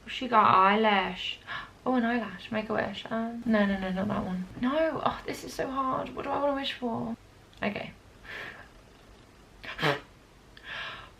She got eyelash. Oh, an eyelash. Make a wish. No, not that one. No. Oh, this is so hard. What do I want to wish for? Okay.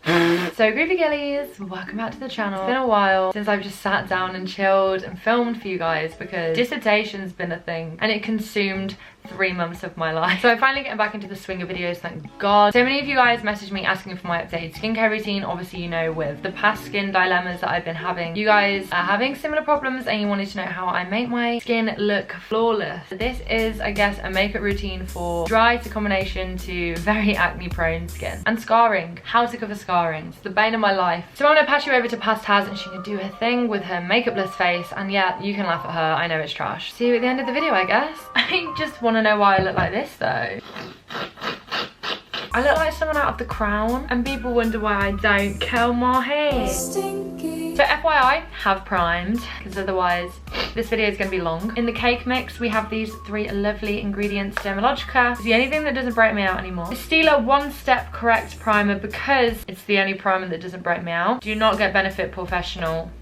So groovy girlies, welcome back to the channel. It's been a while since I've just sat down and chilled and filmed for you guys because dissertation's been a thing and it consumed 3 months of my life. So I'm finally getting back into the swing of videos, thank God. So many of you guys messaged me asking for my updated skincare routine. Obviously, you know, with the past skin dilemmas that I've been having, you guys are having similar problems and you wanted to know how I make my skin look flawless. This is, I guess, a makeup routine for dry to combination to very acne prone skin. And scarring, how to cover scarring. It's the bane of my life. So I'm gonna pass you over to FAO Haz and she can do her thing with her makeupless face. And yeah, you can laugh at her, I know it's trash. See you at the end of the video, I guess. I just wanna know why I look like this though. I look like someone out of The Crown and people wonder why I don't curl my hair. So FYI, have primed because otherwise this video is going to be long. In the cake mix we have these 3 lovely ingredients. DERMALOGICA is the only thing that doesn't break me out anymore. The STILA 1-Step Correct Primer because it's the only primer that doesn't break me out. Do not get Benefit Professional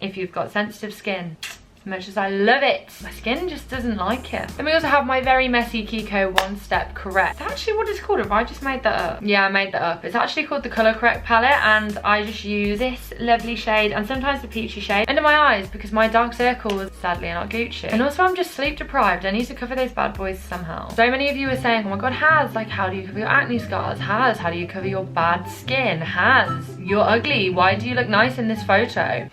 if you've got sensitive skin. As much as I love it, my skin just doesn't like it. Then we also have my very messy KIKO 1-Step Correct. That's actually what it's called, have I just made that up? Yeah, I made that up. It's actually called the Colour Correct palette and I just use this lovely shade and sometimes the peachy shade under my eyes because my dark circles sadly are not Gucci. And also I'm just sleep deprived. I need to cover those bad boys somehow. So many of you are saying, oh my god, Haz, like how do you cover your acne scars? Haz, how do you cover your bad skin? Haz, you're ugly. Why do you look nice in this photo?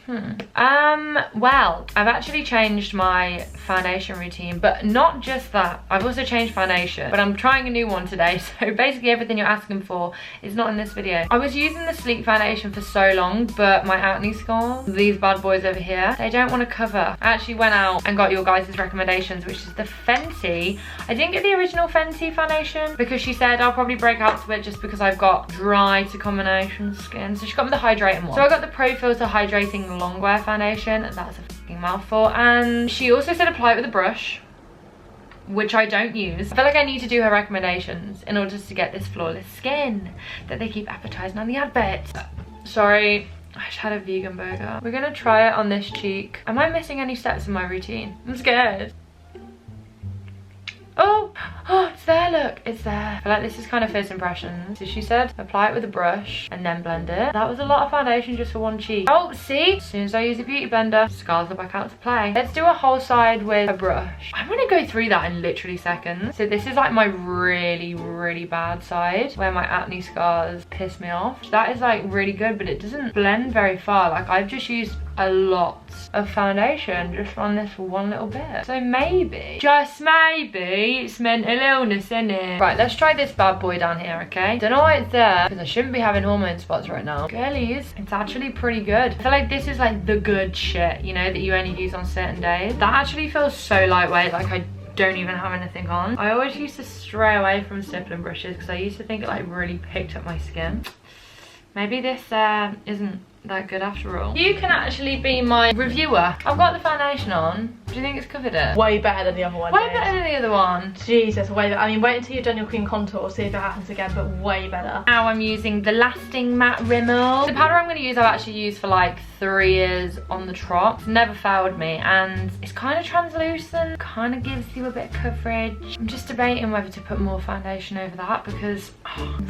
Well, I've actually changed my foundation routine, but not just that. I've also changed foundation, but I'm trying a new one today. So basically everything you're asking for is not in this video. I was using the sleek foundation for so long, but my acne scars, these bad boys over here, they don't want to cover. I actually went out and got your guys' recommendations, which is the FENTY. I didn't get the original FENTY foundation because she said I'll probably break out to it just because I've got dry to combination skin. So she got me the hydrating one. So I got the Pro Filter Hydrating Longwear foundation, and that's a fucking mouthful. And she also said apply it with a brush, which I don't use. I feel like I need to do her recommendations in order to get this flawless skin that they keep advertising on the advert. Sorry, I just had a vegan burger. We're gonna try it on this cheek. Am I missing any steps in my routine? I'm scared. Oh, it's there, look, it's there. I feel like this is kind of first impressions. So she said apply it with a brush and then blend it. That was a lot of foundation just for one cheek. Oh, see, as soon as I use a beauty blender, scars are back out to play. Let's do a whole side with a brush. I'm gonna go through that in literally seconds. So this is like my really bad side where my acne scars piss me off. That is like really good, but it doesn't blend very far. Like I've just used a lot of foundation just on this one little bit. So maybe, just maybe, it's mental illness, innit? Right, let's try this bad boy down here, okay? Don't know why it's there, because I shouldn't be having hormone spots right now. Girlies, it's actually pretty good. I feel like this is like the good shit, you know, that you only use on certain days. That actually feels so lightweight, like I don't even have anything on. I always used to stray away from stippling brushes because I used to think it like really picked up my skin. Maybe this isn't that good after all. You can actually be my reviewer. I've got the foundation on. Do you think it's covered it? Way better than the other one. Way better than the other one. Jesus, way better. I mean, wait until you've done your cream contour, see if it happens again, but way better. Now I'm using the Lasting Matte Rimmel. The powder I'm going to use, I've actually used for like 3 years on the trot. It's never failed me, and it's kind of translucent, kind of gives you a bit of coverage. I'm just debating whether to put more foundation over that because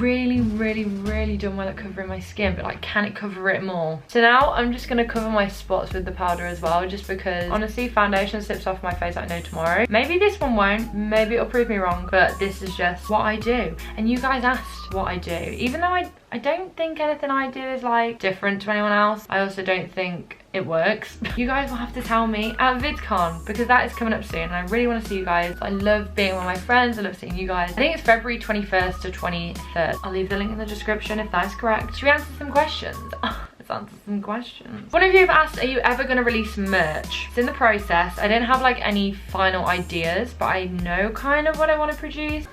really done well at covering my skin, but like, can it cover it more? So now I'm just going to cover my spots with the powder as well, just because honestly foundation slips off my face like no tomorrow. Maybe this one won't, maybe it'll prove me wrong, but this is just what I do. And you guys asked what I do. Even though I don't think anything I do is like different to anyone else, I also don't think it works. You guys will have to tell me at VidCon because that is coming up soon and I really want to see you guys. I love being with my friends, I love seeing you guys. I think it's February 21st to 23rd. I'll leave the link in the description if that's correct. Should we answer some questions? Let's answer some questions. One of you have asked, are you ever going to release merch? It's in the process. I didn't have like any final ideas, but I know kind of what I want to produce.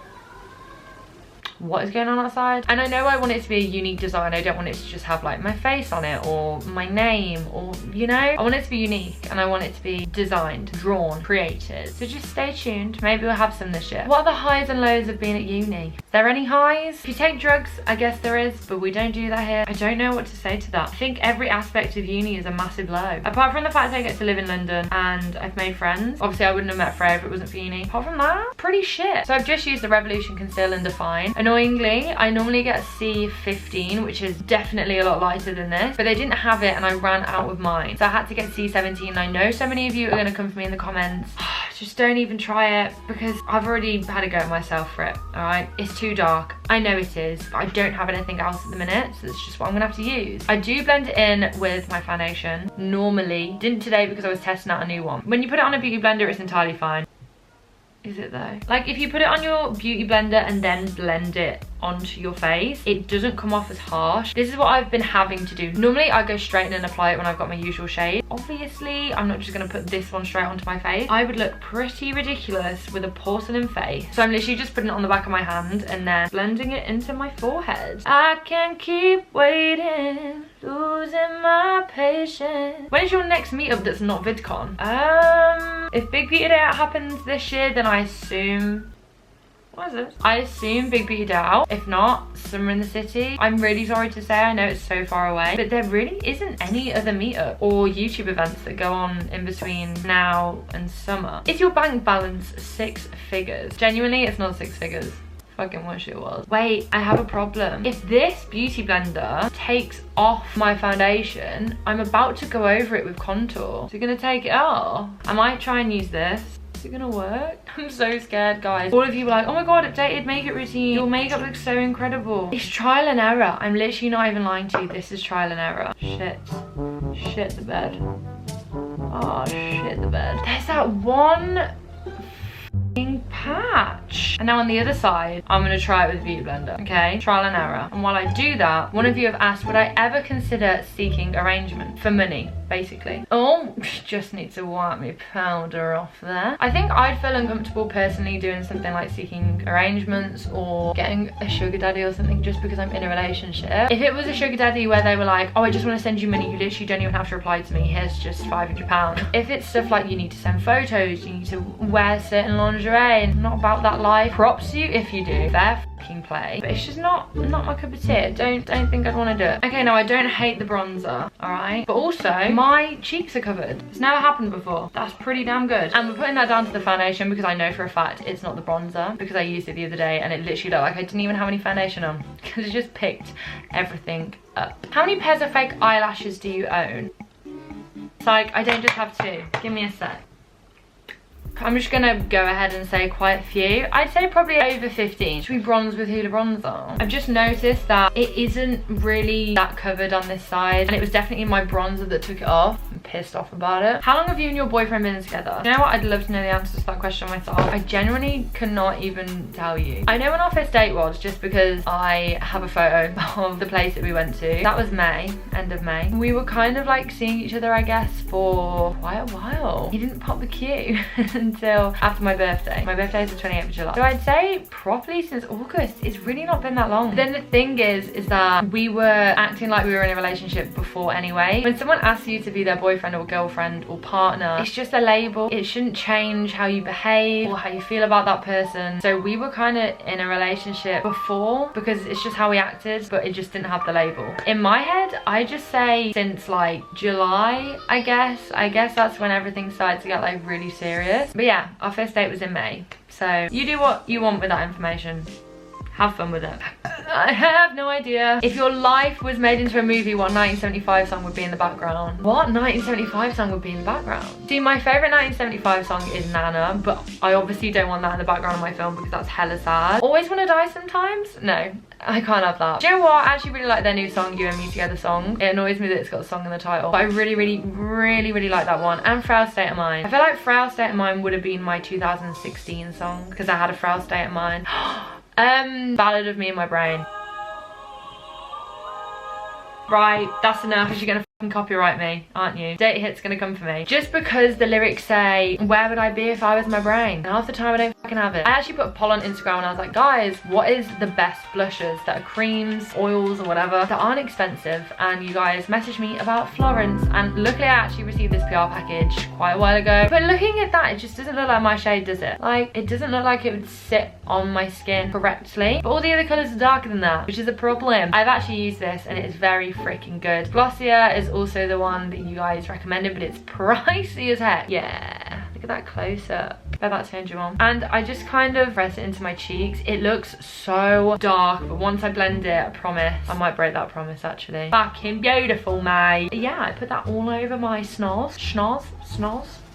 what is going on outside. And I know I want it to be a unique design. I don't want it to just have like my face on it or my name, or you know, I want it to be unique and I want it to be designed, drawn, created. So just stay tuned. Maybe we'll have some this year. What are the highs and lows of being at uni? Is there any highs? If you take drugs, I guess there is, but we don't do that here. I don't know what to say to that. I think every aspect of uni is a massive low. Apart from the fact I get to live in London and I've made friends. Obviously I wouldn't have met Freya if it wasn't for uni. Apart from that, pretty shit. So I've just used the Revolution Conceal and Define. Annoyingly, I normally get a C15, which is definitely a lot lighter than this, but they didn't have it and I ran out of mine. So I had to get C17. I know so many of you are gonna come for me in the comments. Just don't even try it because I've already had a go at myself for it, all right? It's too dark. I know it is, but I don't have anything else at the minute, so it's just what I'm gonna have to use. I do blend it in with my foundation, normally. Didn't today because I was testing out a new one. When you put it on a beauty blender, it's entirely fine. Is it though? Like if you put it on your beauty blender and then blend it onto your face, it doesn't come off as harsh. This is what I've been having to do. Normally I go straight in and apply it when I've got my usual shade. Obviously I'm not just gonna put this one straight onto my face. I would look pretty ridiculous with a porcelain face. So I'm literally just putting it on the back of my hand and then blending it into my forehead. I can keep waiting, losing my patience. When is your next meetup that's not VidCon? If Big Beauty Day Out happens this year, then I assume, what is it? I assume Big Beauty Day Out. If not, Summer in the City. I'm really sorry to say, I know it's so far away, but there really isn't any other meetup or YouTube events that go on in between now and summer. Is your bank balance 6 figures? Genuinely, it's not 6 figures. Fucking wish it was. Wait, I have a problem. If this beauty blender takes off my foundation, I'm about to go over it with contour. Is it gonna take it off? I might try and use this. Is it gonna work? I'm so scared, guys. All of you were like, oh my god, updated makeup routine. Your makeup looks so incredible. It's trial and error. I'm literally not even lying to you. This is trial and error. Shit. Shit the bed. Oh, shit the bed. There's that one patch. And now on the other side, I'm gonna try it with Beauty Blender, okay? Trial and error. And while I do that, one of you have asked, would I ever consider seeking arrangement for money, basically? Oh, just need to wipe my powder off there. I think I'd feel uncomfortable personally doing something like seeking arrangements or getting a sugar daddy or something just because I'm in a relationship. If it was a sugar daddy where they were like, oh, I just want to send you money, you literally don't even have to reply to me, here's just £500. If it's stuff like you need to send photos, you need to wear certain lingerie, and not about that life, props to you if you do. Fair fucking play. But it's just not my cup of tea. Don't think I'd want to do it. Okay, no, I don't hate the bronzer, alright? But also, my cheeks are covered. It's never happened before. That's pretty damn good. And we're putting that down to the foundation because I know for a fact it's not the bronzer, because I used it the other day and it literally looked like I didn't even have any foundation on because it just picked everything up. How many pairs of fake eyelashes do you own? It's like, I don't just have 2. Give me a sec. I'm just gonna go ahead and say quite a few. I'd say probably over 15. Should we bronze with HOLA bronzer? I've just noticed that it isn't really that covered on this side, and it was definitely my bronzer that took it off. I'm pissed off about it. How long have you and your boyfriend been together? You know what? I'd love to know the answer to that question myself. I genuinely cannot even tell you. I know when our first date was, just because I have a photo of the place that we went to. That was May, end of May. We were kind of like seeing each other, I guess, for quite a while. He didn't pop the queue until after my birthday. My birthday is the 28th of July. So I'd say properly since August. It's really not been that long. But then the thing is that we were acting like we were in a relationship before anyway. When someone asks you to be their boyfriend or girlfriend or partner, it's just a label. It shouldn't change how you behave or how you feel about that person. So we were kind of in a relationship before because it's just how we acted, but it just didn't have the label. In my head, I just say since like July, I guess. I guess that's when everything started to get like really serious. But yeah, our first date was in May. So you do what you want with that information. Have fun with it. I have no idea. If your life was made into a movie, what 1975 song would be in the background? What 1975 song would be in the background? See, my favourite 1975 song is Nana, but I obviously don't want that in the background of my film because that's hella sad. Always Wanna Die Sometimes? No, I can't have that. Do you know what? I actually really like their new song, You and Me Together song. It annoys me that it's got a song in the title, but I really like that one. And Frail State of Mind. I feel like Frail State of Mind would have been my 2016 song because I had a frail state of mind. Ballad of Me and My Brain. Right, that's enough, because you're gonna fucking copyright me, aren't you? Dirty Hit's gonna come for me. Just because the lyrics say, where would I be if I was my brain? And half the time I don't fucking can have it. I actually put a poll on Instagram and I was like, guys, what is the best blushes that are creams, oils or whatever that aren't expensive? And you guys messaged me about Florence, and luckily I actually received this PR package quite a while ago. But looking at that, it just doesn't look like my shade, does it? Like, it doesn't look like it would sit on my skin correctly. But all the other colours are darker than that, which is a problem. I've actually used this and it is very freaking good. Glossier is also the one that you guys recommended, but it's pricey as heck. Yeah, look at that close up. Bet that's turned you on. And I just kind of press it into my cheeks. It looks so dark, but once I blend it, I promise, I might break that promise actually. Fucking beautiful, mate. Yeah, I put that all over my schnoz.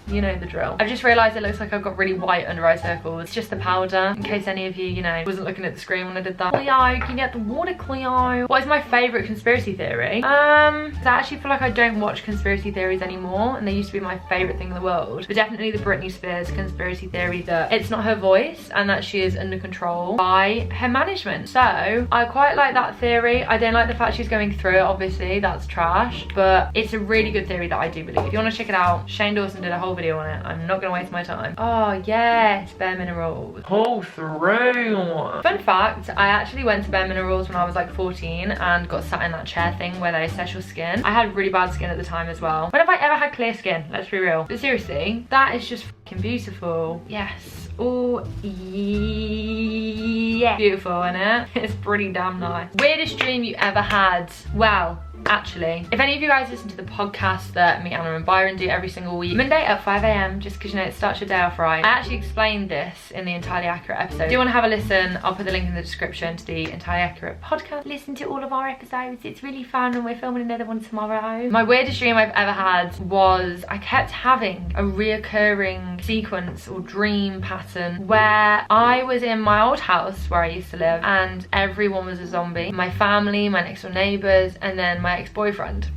You know the drill. I've just realised it looks like I've got really white under eye circles. It's just the powder, in case any of you, you know, wasn't looking at the screen when I did that. Cleo, you can get the water, Cleo. What is my favourite conspiracy theory? I actually feel like I don't watch conspiracy theories anymore, and they used to be my favourite thing in the world. But definitely the Britney Spears conspiracy theory that it's not her voice and that she is under control by her management. So I quite like that theory. I don't like the fact she's going through it, obviously, that's trash. But it's a really good theory that I do believe. If you want to check it out, Shane Dawson did a whole video on it. I'm not gonna waste my time. Oh yes, Bare Minerals. Pull through. Fun fact, I actually went to Bare Minerals when I was like 14 and got sat in that chair thing where they assess your skin. I had really bad skin at the time as well. When have I ever had clear skin? Let's be real. But seriously, that is just fucking beautiful. Yes. Oh yeah. Beautiful, isn't it? It's pretty damn nice. Weirdest dream you ever had? Well, actually, if any of you guys listen to the podcast that me, Anna and Byron do every single week, Monday at 5 AM, just because you know it starts your day off right, I actually explained this in the Entirely Accurate episode. If you want to have a listen, I'll put the link in the description to the Entirely Accurate podcast. Listen to all of our episodes, it's really fun, and we're filming another one tomorrow. My weirdest dream I've ever had was I kept having a reoccurring sequence or dream pattern where I was in my old house where I used to live and everyone was a zombie. My family, my next door neighbours, and then my ex-boyfriend.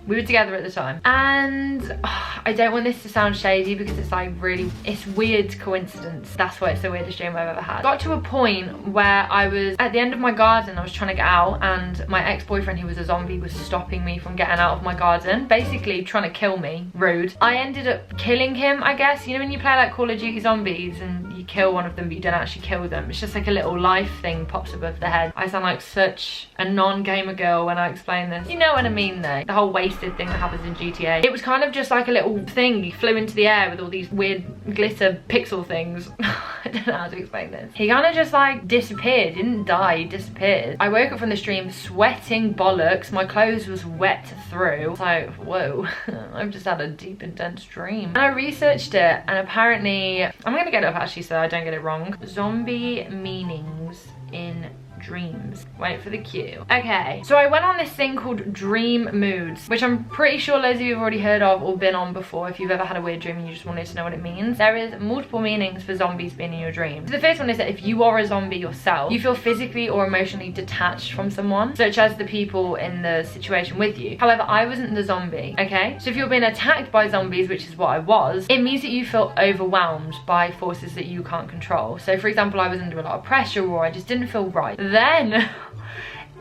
We were together at the time, and I don't want this to sound shady because it's like really, it's weird coincidence. That's why it's the weirdest dream I've ever had. Got to a point where I was at the end of my garden, I was trying to get out, and my ex-boyfriend, who was a zombie, was stopping me from getting out of my garden, basically trying to kill me. Rude. I ended up killing him, I guess. You know when you play like Call of Duty Zombies and you kill one of them but you don't actually kill them, it's just like a little life thing pops above the head. I sound like such a non-gamer girl when I explain this. You know what I mean though, the whole wasted thing that happens in GTA. It was kind of just like a little thing, you flew into the air with all these weird glitter pixel things. I don't know how to explain this. He kind of just like disappeared, didn't die, he disappeared. I woke up from the stream sweating bollocks, my clothes was wet through. So whoa, I've just had a deep intense dream. And I researched it, and apparently, I'm gonna get it up actually so I don't get it wrong. Zombie meanings in dreams. Wait for the cue. Okay, so I went on this thing called Dream Moods, which I'm pretty sure loads of you have already heard of or been on before if you've ever had a weird dream and you just wanted to know what it means. There is multiple meanings for zombies being in your dreams. So the first one is that if you are a zombie yourself, you feel physically or emotionally detached from someone, such as the people in the situation with you. However, I wasn't the zombie, okay? So if you're being attacked by zombies, which is what I was, it means that you feel overwhelmed by forces that you can't control. So for example, I was under a lot of pressure or I just didn't feel right. Then,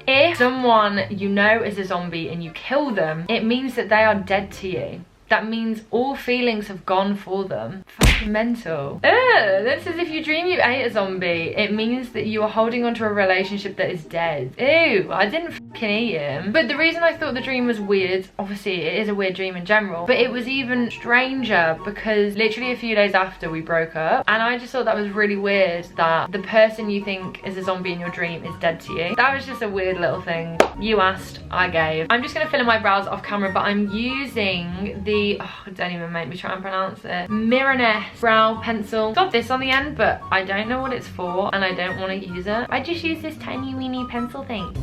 if someone you know is a zombie and you kill them, it means that they are dead to you. That means all feelings have gone for them. Fucking mental. This is if you dream you ate a zombie, it means that you are holding onto a relationship that is dead. Ew, I didn't fucking eat him. But the reason I thought the dream was weird, obviously it is a weird dream in general, but it was even stranger because literally a few days after we broke up, and I just thought that was really weird that the person you think is a zombie in your dream is dead to you. That was just a weird little thing. You asked, I gave. I'm just gonna fill in my brows off camera, but I'm using the, don't even make me try and pronounce it, Mironess brow pencil. It's got this on the end, but I don't know what it's for and I don't want to use it. I just use this tiny weeny pencil thing.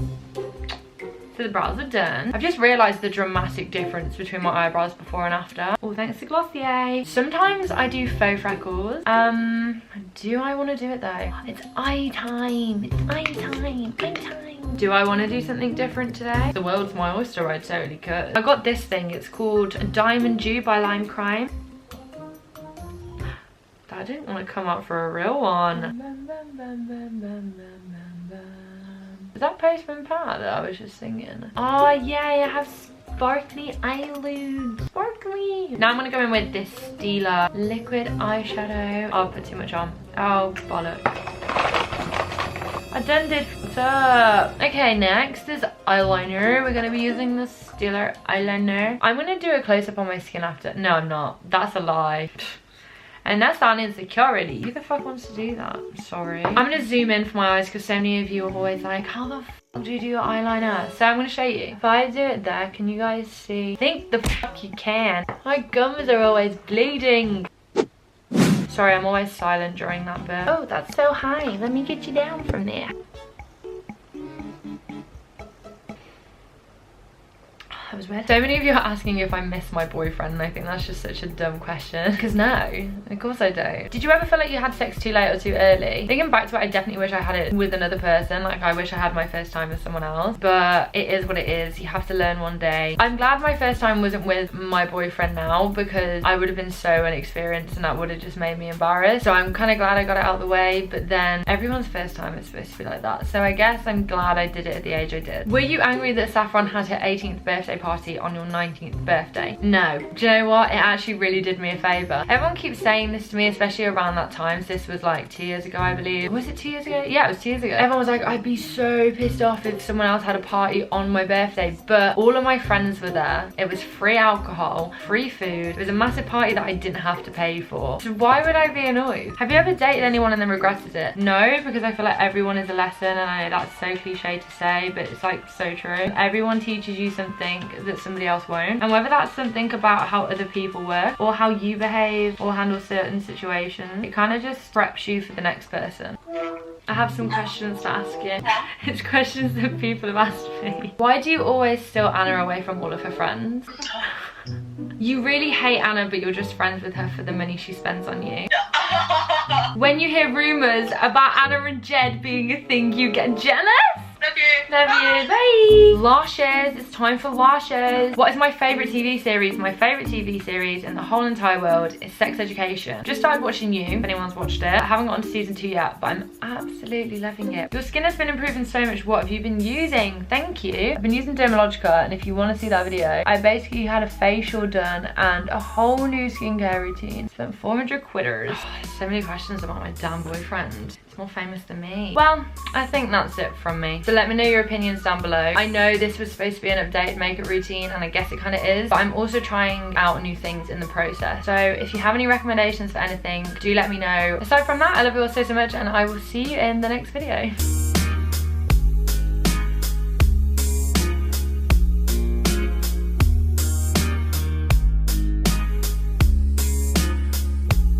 So the brows are done. I've just realised the dramatic difference between my eyebrows before and after. Oh, thanks to Glossier. Sometimes I do faux freckles. Do I want to do it though? It's eye time. It's eye time. Eye time. Do I want to do something different today? The world's my oyster, I totally could. I got this thing. It's called Diamond Dew by Lime Crime. I didn't want to come up for a real one. Is that Postman Pat that I was just singing? Oh yeah, I have sparkly eyelids. Sparkly. Now I'm gonna go in with this Stila liquid eyeshadow. I'll put too much on. Oh, bollocks. I done did what's up. Okay, next is eyeliner. We're gonna be using the Stila eyeliner. I'm gonna do a close-up on my skin after. No, I'm not. That's a lie. And that's on insecurity. Who the fuck wants to do that? I'm sorry. I'm gonna zoom in for my eyes because so many of you are always like, how the fuck do you do your eyeliner? So I'm gonna show you. If I do it there, can you guys see? I think the fuck you can. My gums are always bleeding. Sorry, I'm always silent during that bit. Oh, that's so high. Let me get you down from there. That was weird. So many of you are asking if I miss my boyfriend, and I think that's just such a dumb question. Because no, of course I don't. Did you ever feel like you had sex too late or too early? Thinking back to it, I definitely wish I had it with another person. Like, I wish I had my first time with someone else. But it is what it is. You have to learn one day. I'm glad my first time wasn't with my boyfriend now, because I would have been so inexperienced and that would have just made me embarrassed. So I'm kind of glad I got it out of the way. But then everyone's first time is supposed to be like that. So I guess I'm glad I did it at the age I did. Were you angry that Saffron had her 18th birthday party on your 19th birthday? No. Do you know what? It actually really did me a favour. Everyone keeps saying this to me, especially around that time. So this was like 2 years ago, I believe. Was it 2 years ago? Yeah, it was 2 years ago. Everyone was like, I'd be so pissed off if someone else had a party on my birthday. But all of my friends were there. It was free alcohol, free food. It was a massive party that I didn't have to pay for. So why would I be annoyed? Have you ever dated anyone and then regretted it? No, because I feel like everyone is a lesson, and I know that's so cliche to say, but it's like so true. Everyone teaches you something that somebody else won't, and whether that's something about how other people work or how you behave or handle certain situations, it kind of just preps you for the next person. I have some questions to ask you. It's questions that people have asked me. Why do you always steal Anna away from all of her friends? You really hate Anna, but you're just friends with her for the money she spends on you. When you hear rumours about Anna and Jed being a thing, you get jealous? Love you. Love you. Bye. Lashes. It's time for lashes. What is my favourite TV series? My favourite TV series in the whole entire world is Sex Education. Just started watching You, if anyone's watched it. I haven't gotten to season 2 yet, but I'm absolutely loving it. Your skin has been improving so much. What have you been using? Thank you. I've been using DERMALOGICA, and if you want to see that video, I basically had a facial done and a whole new skincare routine. Spent 400 quitters. Oh, so many questions about my damn boyfriend. He's more famous than me. Well, I think that's it from me. So let me know your opinions down below. I know this was supposed to be an updated makeup routine, and I guess it kind of is, but I'm also trying out new things in the process. So if you have any recommendations for anything, do let me know. Aside from that, I love you all so much, and I will see you in the next video.